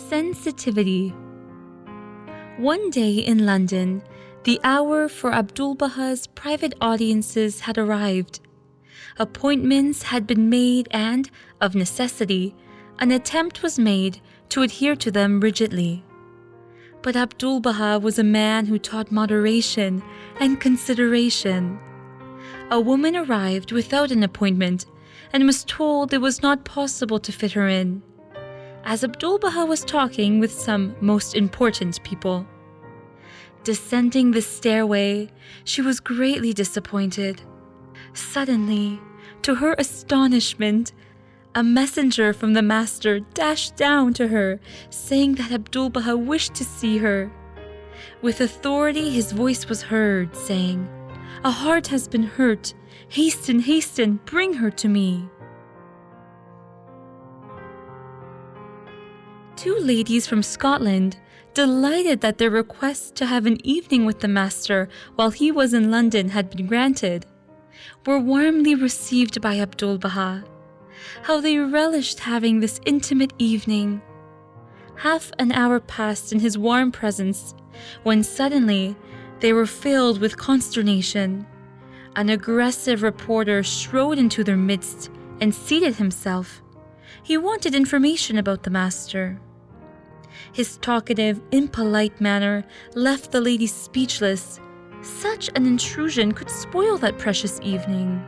Sensitivity. One day in London, the hour for Abdu'l-Baha's private audiences had arrived. Appointments had been made and, of necessity, an attempt was made to adhere to them rigidly. But Abdu'l-Baha was a man who taught moderation and consideration. A woman arrived without an appointment and was told it was not possible to fit her in, as Abdu'l-Baha was talking with some most important people. Descending the stairway, she was greatly disappointed. Suddenly, to her astonishment, a messenger from the master dashed down to her, saying that Abdu'l-Baha wished to see her. With authority, his voice was heard, saying, "A heart has been hurt. Hasten, hasten, bring her to me." Two ladies from Scotland, delighted that their request to have an evening with the master while he was in London had been granted, were warmly received by Abdu'l-Baha. How they relished having this intimate evening! Half an hour passed in his warm presence, when suddenly they were filled with consternation. An aggressive reporter strode into their midst and seated himself. He wanted information about the master. His talkative, impolite manner left the ladies speechless. Such an intrusion could spoil that precious evening.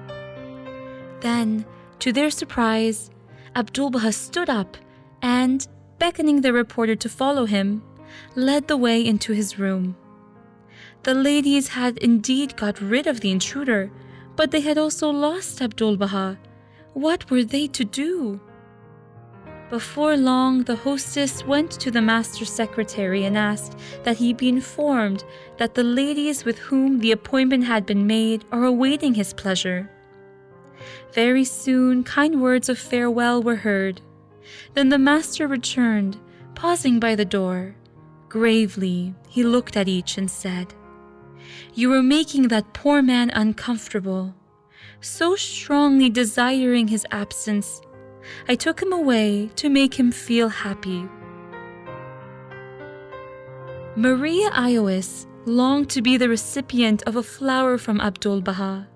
Then, to their surprise, Abdu'l-Baha stood up and, beckoning the reporter to follow him, led the way into his room. The ladies had indeed got rid of the intruder, but they had also lost Abdu'l-Baha. What were they to do? Before long, the hostess went to the master's secretary and asked that he be informed that the ladies with whom the appointment had been made are awaiting his pleasure. Very soon, kind words of farewell were heard. Then the master returned, pausing by the door. Gravely, he looked at each and said, "You are making that poor man uncomfortable. So strongly desiring his absence, I took him away to make him feel happy." Maria Iois longed to be the recipient of a flower from Abdu'l-Baha.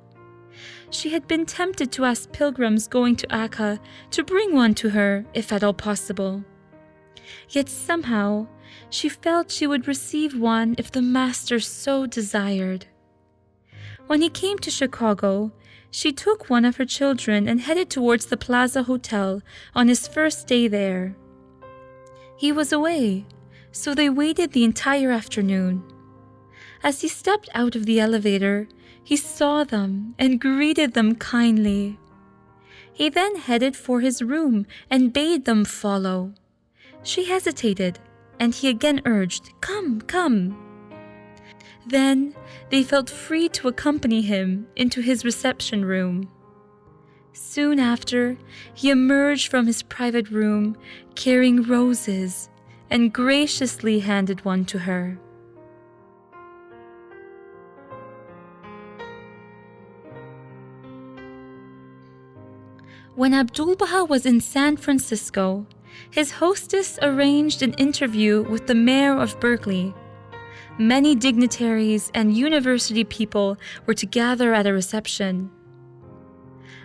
She had been tempted to ask pilgrims going to Akka to bring one to her, if at all possible. Yet somehow, she felt she would receive one if the master so desired. When he came to Chicago, she took one of her children and headed towards the Plaza Hotel on his first day there. He was away, so they waited the entire afternoon. As he stepped out of the elevator, he saw them and greeted them kindly. He then headed for his room and bade them follow. She hesitated, and he again urged, "Come, come." Then they felt free to accompany him into his reception room. Soon after, he emerged from his private room carrying roses and graciously handed one to her. When Abdu'l-Baha was in San Francisco, his hostess arranged an interview with the mayor of Berkeley. Many dignitaries and university people were to gather at a reception.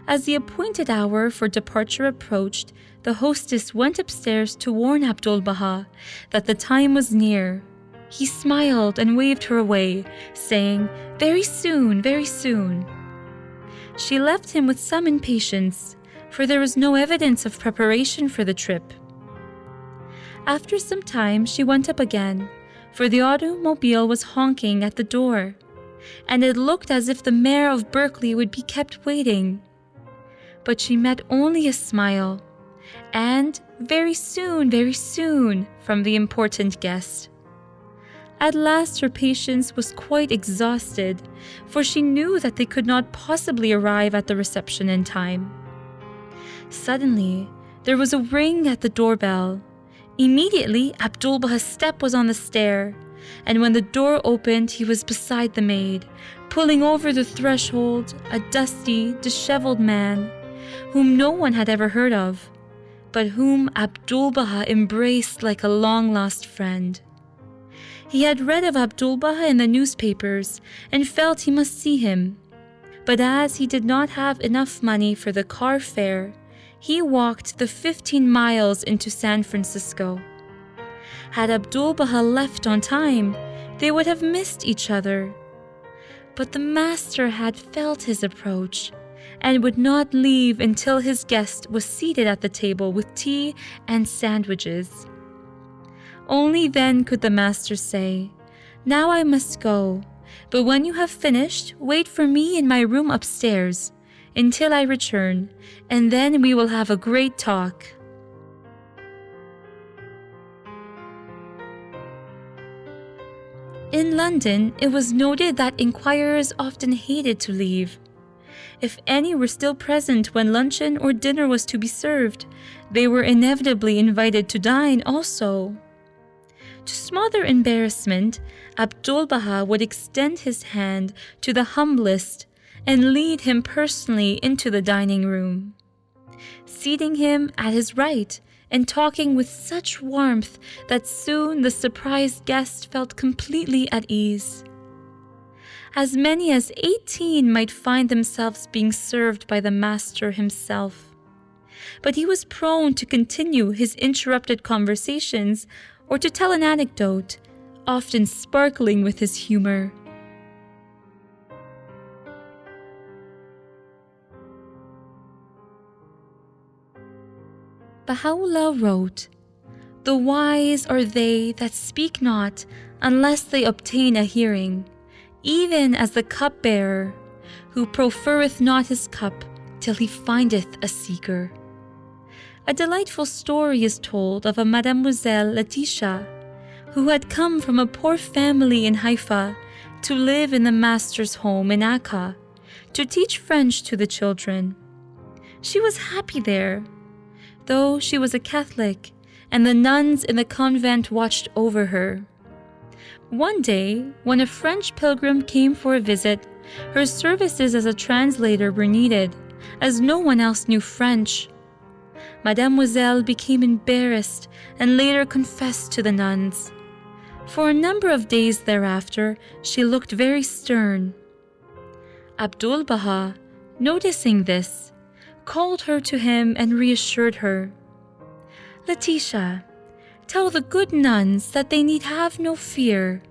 As the appointed hour for departure approached, the hostess went upstairs to warn Abdu'l-Baha that the time was near. He smiled and waved her away, saying, "Very soon, very soon." She left him with some impatience, for there was no evidence of preparation for the trip. After some time, she went up again, for the automobile was honking at the door, and it looked as if the mayor of Berkeley would be kept waiting. But she met only a smile, and very soon, from the important guest. At last her patience was quite exhausted, for she knew that they could not possibly arrive at the reception in time. Suddenly, there was a ring at the doorbell. Immediately, Abdu'l-Baha's step was on the stair, and when the door opened, he was beside the maid, pulling over the threshold a dusty, disheveled man, whom no one had ever heard of. but whom Abdu'l-Baha embraced like a long-lost friend. He had read of Abdu'l-Baha in the newspapers and felt he must see him. But as he did not have enough money for the car fare, he walked the 15 miles into San Francisco. Had Abdu'l-Baha left on time, they would have missed each other. But the master had felt his approach and would not leave until his guest was seated at the table with tea and sandwiches. Only then could the master say, "Now I must go, but when you have finished, wait for me in my room upstairs until I return, and then we will have a great talk." In London, it was noted that inquirers often hated to leave. If any were still present when luncheon or dinner was to be served, they were inevitably invited to dine also. To smother embarrassment, Abdu'l-Baha would extend his hand to the humblest and lead him personally into the dining room, seating him at his right and talking with such warmth that soon the surprised guest felt completely at ease. As many as 18 might find themselves being served by the master himself. But he was prone to continue his interrupted conversations or to tell an anecdote, often sparkling with his humor. Baha'u'llah wrote, "The wise are they that speak not unless they obtain a hearing, even as the cupbearer, who proffereth not his cup till he findeth a seeker." A delightful story is told of a Mademoiselle Letitia, who had come from a poor family in Haifa to live in the master's home in Akka, to teach French to the children. She was happy there, though she was a Catholic, and the nuns in the convent watched over her. One day, when a French pilgrim came for a visit, her services as a translator were needed, as no one else knew French. Mademoiselle became embarrassed and later confessed to the nuns. For a number of days thereafter, she looked very stern. Abdu'l-Baha, noticing this, called her to him and reassured her. "Letitia, tell the good nuns that they need have no fear.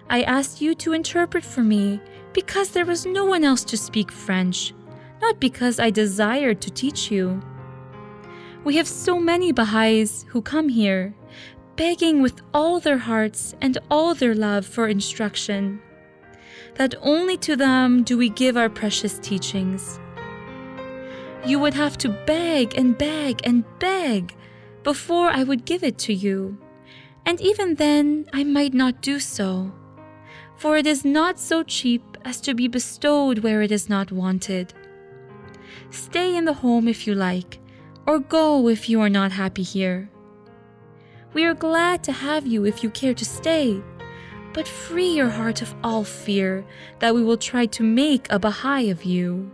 I asked you to interpret for me because there was no one else to speak French, not because I desired to teach you. We have so many Baha'is who come here, begging with all their hearts and all their love for instruction, that only to them do we give our precious teachings. You would have to beg and beg and beg before I would give it to you, and even then I might not do so, for it is not so cheap as to be bestowed where it is not wanted. Stay in the home if you like, or go if you are not happy here. We are glad to have you if you care to stay, but free your heart of all fear that we will try to make a Baha'i of you."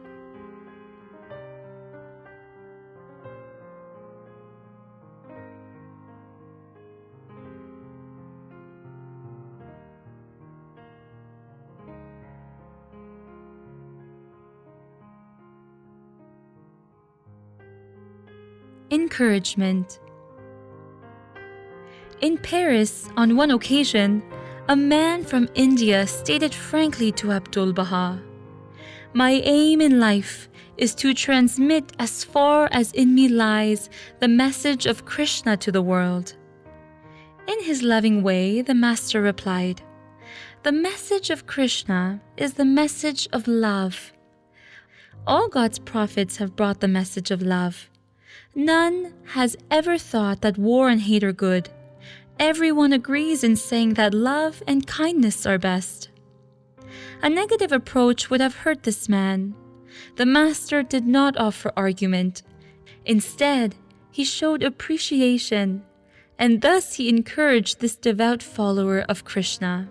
Encouragement. In Paris, on one occasion, a man from India stated frankly to Abdu'l-Baha, "My aim in life is to transmit as far as in me lies the message of Krishna to the world." In his loving way, the master replied, "The message of Krishna is the message of love. All God's prophets have brought the message of love. None has ever thought that war and hate are good. Everyone agrees in saying that love and kindness are best." A negative approach would have hurt this man. The master did not offer argument. Instead, he showed appreciation, and thus he encouraged this devout follower of Krishna.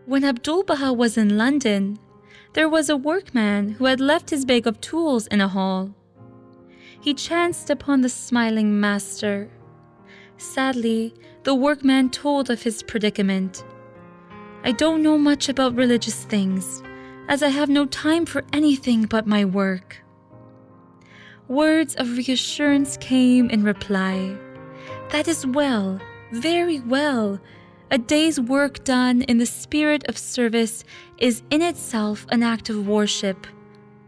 When Abdu'l-Baha was in London, There was a workman who had left his bag of tools in a hall. He chanced upon the smiling master. Sadly, the workman told of his predicament. "I don't know much about religious things, as I have no time for anything but my work." Words of reassurance came in reply. "That is well, very well. A day's work done in the spirit of service is in itself an act of worship.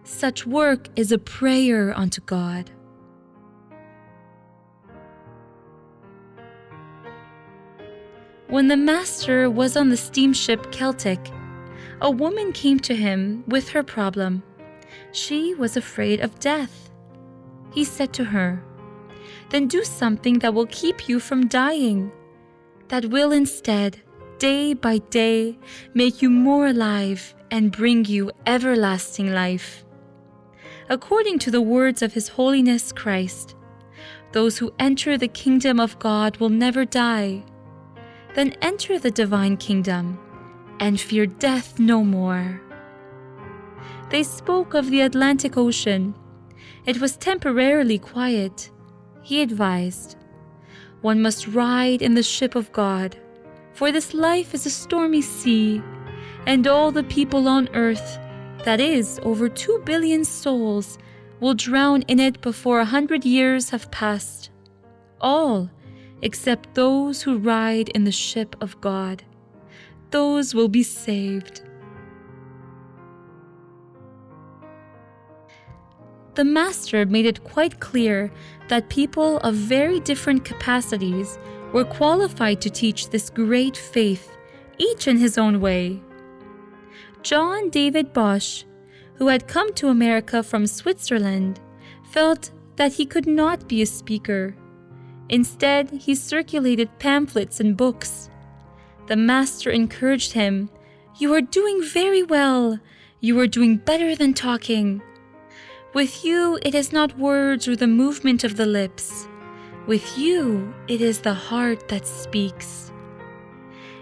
Such work is a prayer unto God." When the master was on the steamship Celtic, a woman came to him with her problem. She was afraid of death. He said to her, "Then do something that will keep you from dying. That will instead, day by day, make you more alive and bring you everlasting life. According to the words of His Holiness Christ, those who enter the kingdom of God will never die. Then enter the divine kingdom and fear death no more." They spoke of the Atlantic Ocean. It was temporarily quiet. He advised, "One must ride in the ship of God, for this life is a stormy sea, and all the people on earth, that is, over 2 billion souls, will drown in it before 100 years have passed. All, except those who ride in the ship of God. Those will be saved." The master made it quite clear that people of very different capacities were qualified to teach this great faith, each in his own way. John David Bosch, who had come to America from Switzerland, felt that he could not be a speaker. Instead, he circulated pamphlets and books. The master encouraged him, "You are doing very well. You are doing better than talking. With you, it is not words or the movement of the lips. With you, it is the heart that speaks.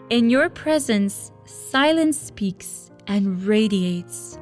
In your presence, silence speaks and radiates."